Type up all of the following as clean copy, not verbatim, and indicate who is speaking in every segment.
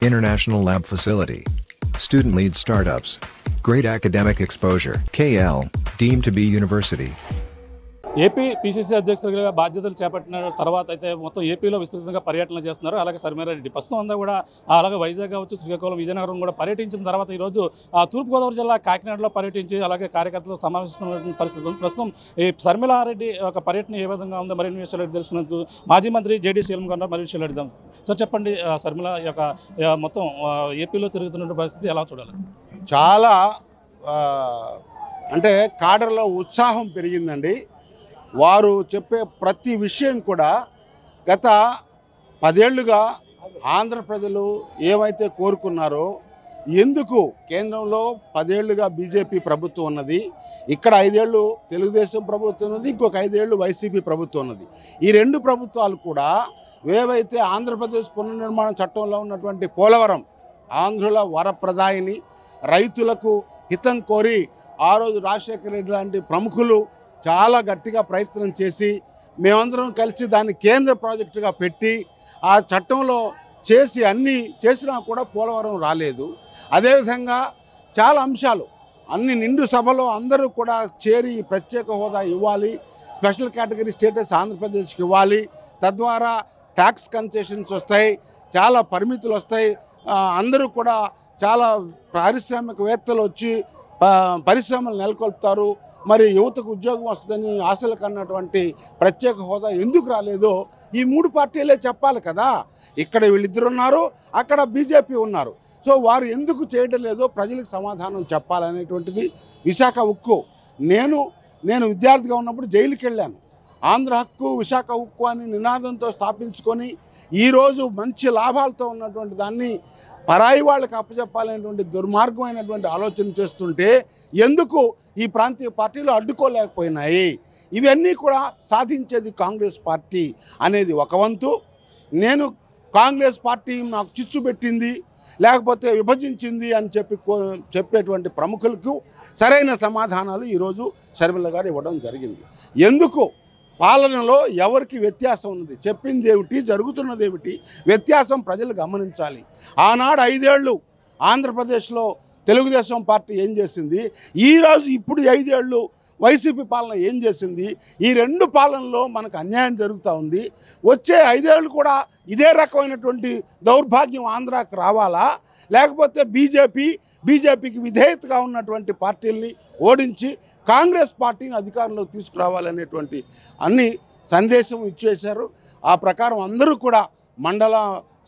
Speaker 1: International lab facility. Student-lead startups. Great academic exposure. KL, deemed to be university.
Speaker 2: AP PCC అధ్యక్షులుగా బాధ్యతలు చేపట్టిన తర్వాత అయితే మొత్తం ఏపీలో విస్తృతంగా పర్యటన చేస్తున్నారు. అలాగే సర్మేరారెడ్డి ప్రస్తుతం అంతా కూడా అలాగే వైజాగ్ కావచ్చు, శ్రీకాకుళం, విజయనగరం కూడా పర్యటించిన తర్వాత ఈరోజు తూర్పుగోదావరి జిల్లా కాకినాడలో పర్యటించి అలాగే కార్యకర్తలు సమావేశిస్తున్న పరిస్థితి ఉంది. ప్రస్తుతం ఈ సర్మిలారెడ్డి ఒక పర్యటన ఏ విధంగా ఉందో మరిన్ని విషయాలు తెలుసుకునేందుకు మాజీ మంత్రి జేడీ సీఎం గారు మరి విషయాలు అడుగుదాం. సార్ చెప్పండి, సర్మిల యొక్క మొత్తం ఏపీలో తిరుగుతున్న పరిస్థితి ఎలా చూడాలి?
Speaker 3: చాలా అంటే కాడర్లో ఉత్సాహం పెరిగిందండి. వారు చెప్పే ప్రతి విషయం కూడా గత 10 ఏళ్లుగా ఆంధ్ర ప్రజలు ఏమైతే కోరుకున్నారో, ఎందుకు కేంద్రంలో 10 ఏళ్లుగా బీజేపీ ప్రభుత్వం ఉన్నది, ఇక్కడ 5 ఏళ్ళు తెలుగుదేశం ప్రభుత్వం ఉన్నది, ఇంకొక 5 ఏళ్ళు వైసీపీ ప్రభుత్వం ఉన్నది. ఈ రెండు ప్రభుత్వాలు కూడా ఏవైతే ఆంధ్రప్రదేశ్ పునర్నిర్మాణ చట్టంలో ఉన్నటువంటి పోలవరం ఆంధ్రుల వరప్రదాయిని, రైతులకు హితం కోరి ఆ రోజు రాజశేఖర రెడ్డి లాంటి ప్రముఖులు చాలా గట్టిగా ప్రయత్నం చేసి మేమందరం కలిసి దాన్ని కేంద్ర ప్రాజెక్టుగా పెట్టి ఆ చట్టంలో చేసి అన్నీ చేసినా కూడా పోలవరం రాలేదు. అదేవిధంగా చాలా అంశాలు అన్ని నిండు సభలో అందరూ కూడా చేరి ప్రత్యేక హోదా ఇవ్వాలి, స్పెషల్ కేటగిరీ స్టేటస్ ఆంధ్రప్రదేశ్కి ఇవ్వాలి, తద్వారా ట్యాక్స్ కన్సెషన్స్ వస్తాయి, చాలా పరిమితులు వస్తాయి, అందరూ కూడా చాలా పారిశ్రామికవేత్తలు వచ్చి పరిశ్రమలు నెలకొల్పుతారు, మరి యువతకు ఉద్యోగం వస్తుందని ఆశలు కన్నటువంటి ప్రత్యేక హోదా ఎందుకు రాలేదో ఈ 3 పార్టీలే చెప్పాలి కదా. ఇక్కడ వీళ్ళిద్దరు ఉన్నారు, అక్కడ బీజేపీ ఉన్నారు. సో వారు ఎందుకు చేయడం లేదో ప్రజలకు సమాధానం చెప్పాలనేటువంటిది. విశాఖ ఉక్కు నేను విద్యార్థిగా ఉన్నప్పుడు జైలుకి వెళ్ళాను. ఆంధ్ర హక్కు విశాఖ ఉక్కు అని నినాదంతో స్థాపించుకొని ఈరోజు మంచి లాభాలతో ఉన్నటువంటి దాన్ని పరాయి వాళ్ళకి అప్పచెప్పాలనేటువంటి దుర్మార్గమైనటువంటి ఆలోచన చేస్తుంటే ఎందుకు ఈ ప్రాంతీయ పార్టీలు అడ్డుకోలేకపోయినాయి? ఇవన్నీ కూడా సాధించేది కాంగ్రెస్ పార్టీ అనేది ఒక వంతు. నేను కాంగ్రెస్ పార్టీ నాకు చిచ్చు పెట్టింది లేకపోతే విభజించింది అని చెప్పేటువంటి ప్రముఖులకు సరైన సమాధానాలు ఈరోజు షర్మిల గారు ఇవ్వడం జరిగింది. ఎందుకు పాలనలో ఎవరికి వ్యత్యాసం ఉన్నది, చెప్పింది ఏమిటి, జరుగుతున్నది ఏమిటి, వ్యత్యాసం ప్రజలు గమనించాలి. ఆనాడు 5 ఏళ్ళు ఆంధ్రప్రదేశ్లో తెలుగుదేశం పార్టీ ఏం చేసింది, ఈరోజు ఇప్పుడు 5 ఏళ్ళు వైసీపీ పాలన ఏం చేసింది, ఈ రెండు పాలనలో మనకు అన్యాయం జరుగుతూ ఉంది. వచ్చే 5 ఏళ్ళు కూడా ఇదే రకమైనటువంటి దౌర్భాగ్యం ఆంధ్రాకి రావాలా, లేకపోతే బీజేపీకి విధేయతగా ఉన్నటువంటి పార్టీల్ని ఓడించి కాంగ్రెస్ పార్టీని అధికారంలోకి తీసుకురావాలనేటువంటి అన్ని సందేశం ఇచ్చేశారు. ఆ ప్రకారం అందరూ కూడా మండల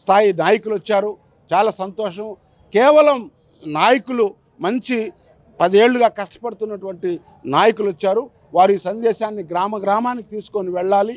Speaker 3: స్థాయి నాయకులు వచ్చారు, చాలా సంతోషం. కేవలం నాయకులు మంచి 10 ఏళ్లుగా కష్టపడుతున్నటువంటి నాయకులు వచ్చారు. వారి సందేశాన్ని గ్రామానికి తీసుకొని వెళ్ళాలి.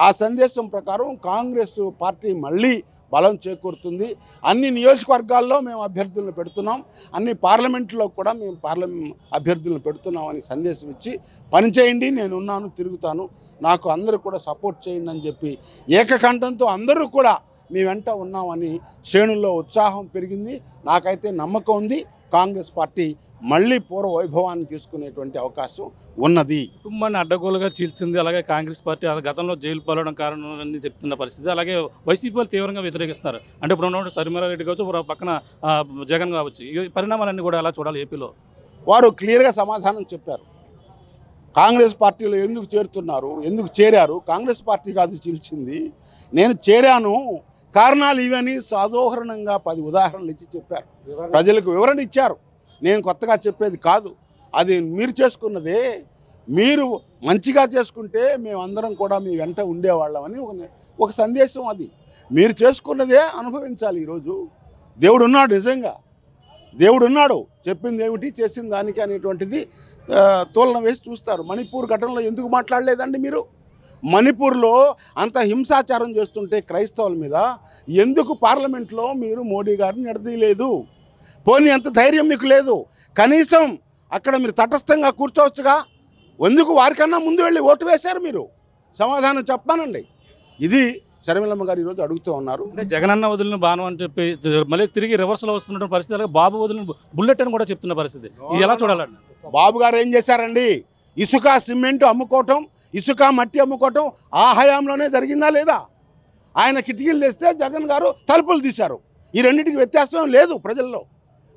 Speaker 3: ఆ సందేశం ప్రకారం కాంగ్రెస్ పార్టీ మళ్ళీ బలం చేకూరుతుంది. అన్ని నియోజకవర్గాల్లో మేము అభ్యర్థులను పెడుతున్నాం, అన్ని పార్లమెంట్లో కూడా మేము అభ్యర్థులను పెడుతున్నామని సందేశం ఇచ్చి పనిచేయండి, నేనున్నాను, తిరుగుతాను, నాకు అందరూ కూడా సపోర్ట్ చేయండి అని చెప్పి ఏకకంఠంతో అందరూ కూడా మీ వెంట ఉన్నామని శ్రేణుల్లో ఉత్సాహం పెరిగింది. నాకైతే నమ్మకం ఉంది కాంగ్రెస్ పార్టీ మళ్ళీ పూర్వ వైభవాన్ని తీసుకునేటువంటి అవకాశం ఉన్నది.
Speaker 2: కుటుంబాన్ని అడ్డగోలుగా చీల్చింది, అలాగే కాంగ్రెస్ పార్టీ గతంలో జైలు పాలవడం కారణం అని చెప్తున్న పరిస్థితి. అలాగే వైసీపీ తీవ్రంగా వ్యతిరేకిస్తున్నారు. అంటే ఇప్పుడు ఉన్నప్పుడు సర్మిలారెడ్డి కావచ్చు, పక్కన జగన్ కావచ్చు, ఈ పరిణామాలన్నీ కూడా ఎలా చూడాలి? ఏపీలో
Speaker 3: వారు క్లియర్గా సమాధానం చెప్పారు. కాంగ్రెస్ పార్టీలో ఎందుకు చేరుతున్నారు, ఎందుకు చేరారు, కాంగ్రెస్ పార్టీ కాదు చీల్చింది, నేను చేరాను, కారణాలు ఇవని సాధారణంగా 10 ఉదాహరణలు ఇచ్చి చెప్పారు, ప్రజలకు వివరణ ఇచ్చారు. నేను కొత్తగా చెప్పేది కాదు, అది మీరు చేసుకున్నదే. మీరు మంచిగా చేసుకుంటే మేమందరం కూడా మీ వెంట ఉండేవాళ్ళమని ఒక సందేశం. అది మీరు చేసుకున్నదే అనుభవించాలి. ఈరోజు దేవుడు ఉన్నాడు, నిజంగా దేవుడు ఉన్నాడు, చెప్పింది ఏమిటి చేసిన దానికి అనేటువంటిది తోలన వేసి చూస్తారు. మణిపూర్ ఘటనలో ఎందుకు మాట్లాడలేదండి మీరు? మణిపూర్లో అంత హింసాచారం చేస్తుంటే క్రైస్తవుల మీద ఎందుకు పార్లమెంట్లో మీరు మోడీ గారిని నిలదీయలేదు? పోనీ అంత ధైర్యం మీకు లేదు, కనీసం అక్కడ మీరు తటస్థంగా కూర్చోవచ్చుగా, ఎందుకు వారికన్నా ముందు వెళ్ళి ఓటు వేశారు? మీరు సమాధానం చెప్పానండి. ఇది షర్మిలమ్మ గారు ఈరోజు అడుగుతూ ఉన్నారు.
Speaker 2: అంటే జగనన్న వదిలిన బాణం అని చెప్పి మళ్ళీ తిరిగి రివర్స్లో వస్తున్న పరిస్థితి, అలాగే బాబు వదిలిన బుల్లెట్ అని కూడా చెప్తున్న పరిస్థితి. ఇది ఎలా చూడాలండి?
Speaker 3: బాబు గారు ఏం చేశారండి? ఇసుక సిమెంట్ అమ్ముకోవటం, ఇసుక మట్టి అమ్ముకోవటం ఆ హయాంలోనే జరిగిందా లేదా? ఆయన కిటికీలు తెస్తే జగన్ గారు తలుపులు తీశారు. ఈ రెండింటికి వ్యత్యాసం లేదు ప్రజల్లో.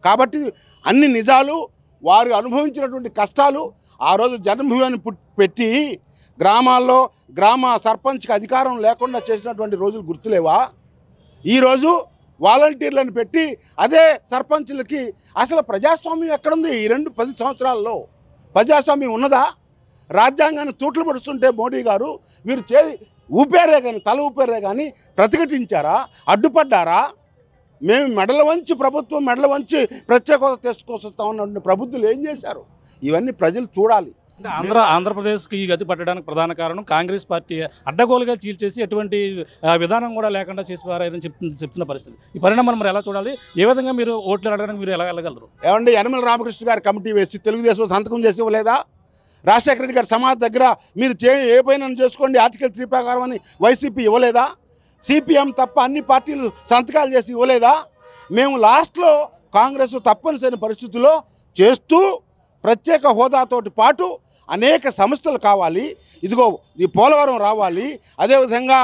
Speaker 3: కాబట్టి అన్ని నిజాలు, వారు అనుభవించినటువంటి కష్టాలు, ఆ రోజు జన్మభూమిని పెట్టి గ్రామాల్లో గ్రామ సర్పంచ్కి అధికారం లేకుండా చేసినటువంటి రోజులు గుర్తులేవా? ఈరోజు వాలంటీర్లను పెట్టి అదే సర్పంచులకి అసలు ప్రజాస్వామ్యం ఎక్కడుంది? ఈ 10 సంవత్సరాల్లో ప్రజాస్వామ్యం ఉన్నదా? రాజ్యాంగాన్ని తూట్లు పడుతుంటే మోడీ గారు వీరు ఊపారే కానీ, తల ఊపారే కానీ ప్రతిఘటించారా? అడ్డుపడ్డారా? మేము మెడల వంచి, ప్రభుత్వం మెడల వంచి ప్రత్యేక హోదా తీసుకొస్తా ఉన్న ప్రబుద్ధులు ఏం చేశారు? ఇవన్నీ ప్రజలు చూడాలి.
Speaker 2: ఆంధ్రప్రదేశ్కి ఈ గతి పట్టడానికి ప్రధాన కారణం కాంగ్రెస్ పార్టీ అడ్డగోలుగా చీల్చేసి ఎటువంటి విధానం కూడా లేకుండా చేసిపారని చెప్తున్న పరిస్థితి. ఈ పరిణామాన్ని మరి ఎలా చూడాలి? ఏ విధంగా మీరు ఓట్లు అడగడానికి మీరు ఎలా వెళ్ళగలరు?
Speaker 3: ఏమండి, యనమల రామకృష్ణ గారు కమిటీ వేసి తెలుగుదేశం సంతకం చేసి ఇవ్వలేదా? రాజశేఖర రెడ్డి గారి సమాధి దగ్గర మీరు ఏ పైన చేసుకోండి ఆర్టికల్ 3 ప్రకారం అని వైసీపీ ఇవ్వలేదా? సిపిఎం తప్ప అన్ని పార్టీలు సంతకాలు చేసి ఇవ్వలేదా? మేము లాస్ట్లో కాంగ్రెస్ తప్పనిసరి పరిస్థితుల్లో చేస్తూ ప్రత్యేక హోదాతోటి పాటు అనేక సంస్థలు కావాలి, ఇదిగో ఈ పోలవరం రావాలి, అదేవిధంగా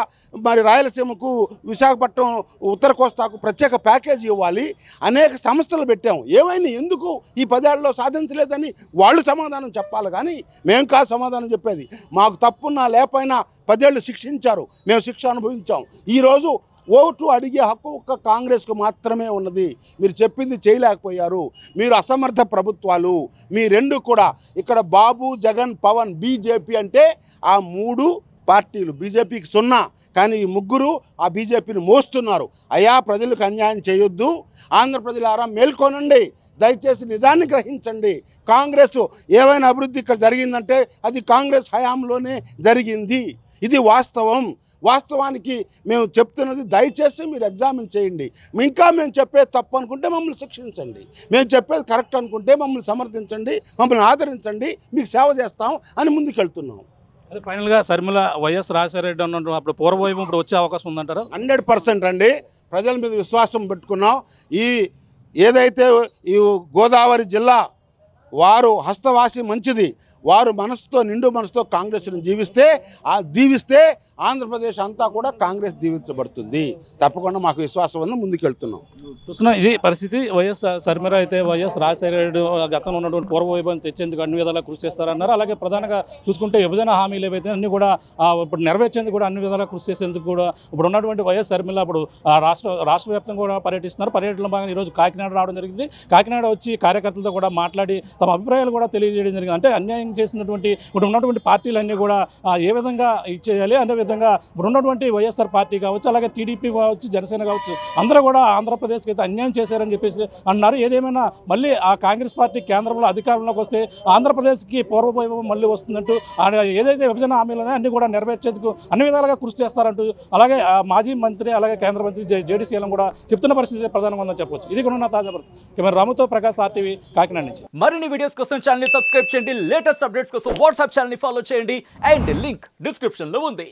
Speaker 3: మరి రాయలసీమకు, విశాఖపట్నం, ఉత్తర కోస్తాకు ప్రత్యేక ప్యాకేజీ ఇవ్వాలి, అనేక సంస్థలు పెట్టాము. ఏమైనా ఎందుకు ఈ 10 ఏళ్లలో సాధించలేదని వాళ్ళు సమాధానం చెప్పాలి. కానీ మేము కాదు సమాధానం చెప్పేది. మాకు తప్పున్నా లేకపోయినా 10 ఏళ్ళు శిక్షించారు, మేము శిక్ష అనుభవించాం. ఈరోజు ఓటు అడిగే హక్కు ఒక్క కాంగ్రెస్కు మాత్రమే ఉన్నది. మీరు చెప్పింది చేయలేకపోయారు. మీరు అసమర్థ ప్రభుత్వాలు. మీ 2 కూడా ఇక్కడ బాబు, జగన్, పవన్, బీజేపీ అంటే ఆ 3 పార్టీలు. బీజేపీకి 0, కానీ ఈ 3 ఆ బీజేపీని మోస్తున్నారు. అయ్యా, ప్రజలకు అన్యాయం చేయొద్దు. ఆంధ్ర ప్రజలారా మేల్కొనండి, దయచేసి నిజాన్ని గ్రహించండి. కాంగ్రెస్ ఏమైనా అభివృద్ధి ఇక్కడ జరిగిందంటే అది కాంగ్రెస్ హయాంలోనే జరిగింది. ఇది వాస్తవం. వాస్తవానికి మేము చెప్తున్నది దయచేసి మీరు ఎగ్జామిన్ చేయండి. ఇంకా మేము చెప్పేది తప్పు అనుకుంటే మమ్మల్ని శిక్షించండి, మేము చెప్పేది కరెక్ట్ అనుకుంటే మమ్మల్ని సమర్థించండి, మమ్మల్ని ఆదరించండి, మీకు సేవ చేస్తాం అని ముందుకెళ్తున్నాం.
Speaker 2: అదే ఫైనల్గా షర్మిల వైఎస్ రాజశేఖర రెడ్డి అప్పుడు పూర్వవైపు ఇప్పుడు వచ్చే అవకాశం ఉందంటారు?
Speaker 3: 100% అండి. ప్రజల మీద విశ్వాసం పెట్టుకున్నాం. ఏదైతే ఈ గోదావరి జిల్లా వారు హస్తవాసి మంచిది, వారు నిండు మనసుతో కాంగ్రెస్ను దీవిస్తే ఆంధ్రప్రదేశ్ అంతా కూడా కాంగ్రెస్ దీవించబడుతుంది. తప్పకుండా మాకు విశ్వాసం ఉంది, ముందుకెళ్తున్నాం.
Speaker 2: చూస్తున్నా ఇది పరిస్థితి. వైఎస్ షర్మిల అయితే వైఎస్ రాజశేఖర రెడ్డి గతంలో ఉన్నటువంటి పూర్వవైభవం తెచ్చేందుకు అన్ని విధాలా కృషి చేస్తారన్నారు. అలాగే ప్రధానంగా చూసుకుంటే విభజన హామీలు ఏవైతే అన్ని కూడా ఇప్పుడు నెరవేర్చేందుకు కూడా అన్ని విధాలా కృషి చేసేందుకు కూడా ఇప్పుడు ఉన్నటువంటి వైఎస్ షర్మిల ఇప్పుడు రాష్ట్ర వ్యాప్తంగా కూడా పర్యటిస్తున్నారు. పర్యటనలో భాగంగా ఈరోజు కాకినాడ రావడం జరిగింది. కాకినాడ వచ్చి కార్యకర్తలతో కూడా మాట్లాడి తమ అభిప్రాయాలు కూడా తెలియజేయడం జరిగింది. అంటే అన్యాయం చేసినటువంటి ఇప్పుడు ఉన్నటువంటి పార్టీలన్నీ కూడా ఏ విధంగా ఇచ్చేయాలి, అదే విధంగా ఇప్పుడు ఉన్నటువంటి వైఎస్ఆర్ పార్టీ కావచ్చు, అలాగే టీడీపీ కావచ్చు, జనసేన కావచ్చు, అందరూ కూడా ఆంధ్రప్రదేశ్కి అయితే అన్యాయం చేశారని చెప్పేసి అన్నారు. ఏదేమైనా మళ్ళీ ఆ కాంగ్రెస్ పార్టీ కేంద్రంలో అధికారంలోకి వస్తే ఆంధ్రప్రదేశ్కి పూర్వవైభవం మళ్ళీ వస్తుందంటూ ఏదైతే విభజన హామీలున్నాయో అన్ని కూడా నెరవేర్చేందుకు అన్ని విధాలుగా కృషి చేస్తారంటూ అలాగే మాజీ మంత్రి అలాగే కేంద్ర మంత్రి జేడీసీఎం కూడా చెప్తున్న పరిస్థితి ప్రధానంగా ఉందని చెప్పవచ్చు. ఇది కూడా నా తాజా పరిస్థితి. కెమెరా రాముతో ప్రకాష్, RTV, కాకినాడ నుంచి.
Speaker 4: మరిన్ని వీడియోస్ కోసం ఛానల్ ని సబ్స్క్రైబ్ చేయండి, లేటెస్ట్ అప్డేట్స్ కోసం వాట్సాప్ ఛానల్ ని ఫాలో చేయండి, అండ్ లింక్ డిస్క్రిప్షన్ లో ఉంది.